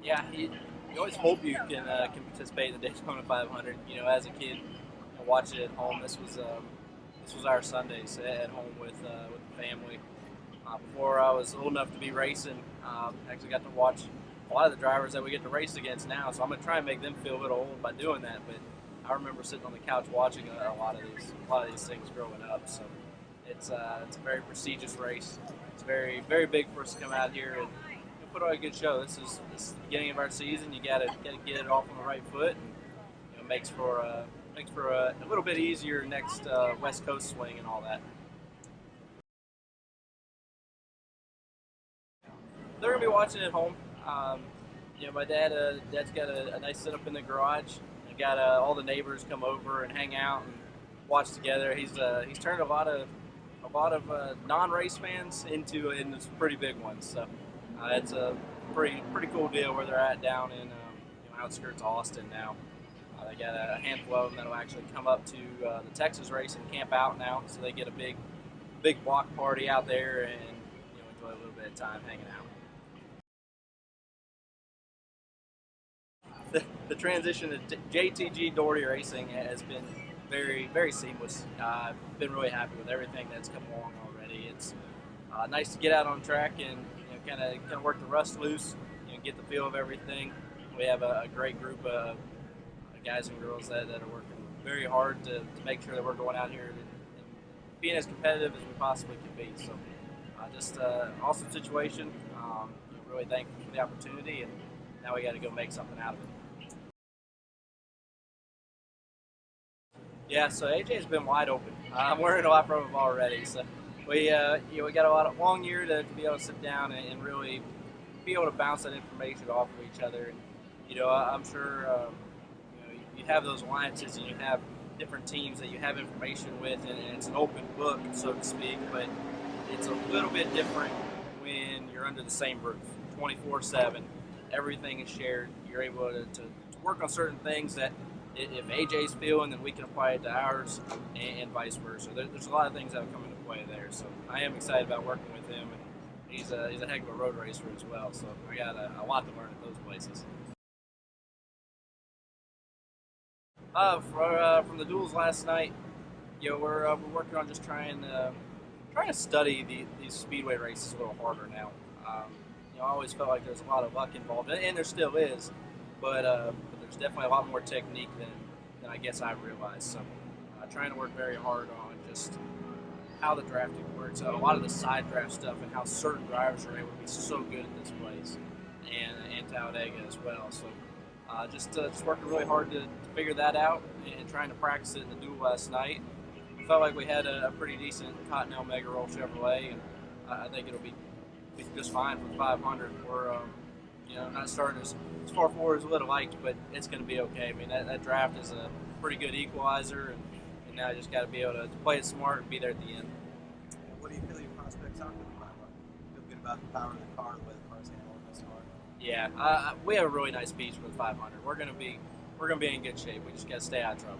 Yeah, you always hope you can participate in the Daytona 500. You know, as a kid, watching it at home. This was our Sundays at home with the family. Before I was old enough to be racing, actually got to watch a lot of the drivers that we get to race against now. So I'm gonna try and make them feel a little old by doing that. But I remember sitting on the couch watching a lot of these things growing up. So it's a very prestigious race. It's very big for us to come out here and put on a good show. This is the beginning of our season. You gotta get it off on the right foot, and makes for a little bit easier next West Coast swing and all that. They're gonna be watching at home. My dad's got a nice setup in the garage. He got all the neighbors come over and hang out and watch together. He's turned a lot of non-race fans into some pretty big ones. So it's a pretty cool deal where they're at down in outskirts of Austin now. They got a handful of them that'll actually come up to the Texas race and camp out now, so they get a big block party out there and enjoy a little bit of time hanging out. The transition to JTG Daugherty Racing has been very seamless. I've been really happy with everything that's come along already. It's nice to get out on track and kind of work the rust loose, get the feel of everything. We have a great group of guys and girls that are working very hard to make sure that we're going out here and being as competitive as we possibly can be. So just an awesome situation. Really thankful for the opportunity, and now we got to go make something out of it. Yeah, so AJ's been wide open. I'm learning a lot from him already. So we got a long year to be able to sit down and really be able to bounce that information off of each other. And I'm sure you have those alliances and you have different teams that you have information with, and it's an open book, so to speak. But it's a little bit different when you're under the same roof, 24/7. Everything is shared. You're able to work on certain things that if AJ's feeling, then we can apply it to ours, and vice versa. There's a lot of things that have come into play there. So I am excited about working with him, and he's a heck of a road racer as well. So I got a lot to learn at those places. From the duels last night, we're working on just trying to study these speedway races a little harder now. I always felt like there's a lot of luck involved, and there still is, but there's definitely a lot more technique than I guess I realized. So trying to work very hard on just how the drafting works, a lot of the side draft stuff, and how certain drivers are able to be so good at this place, and Talladega as well. So just working really hard to figure that out and trying to practice it in the duel last night. Felt like we had a pretty decent Continental Mega Roll Chevrolet, and I think it'll be just fine for 500. We're not starting as far forward as we would have liked, but it's going to be okay. I mean, that draft is a pretty good equalizer, and now you just got to be able to play it smart and be there at the end. What do you feel your prospects are for the 500? Feel good about the power of the car, the way the car's handled this far? Yeah, we have a really nice piece for the 500. We're gonna be in good shape. We just got to stay out of trouble.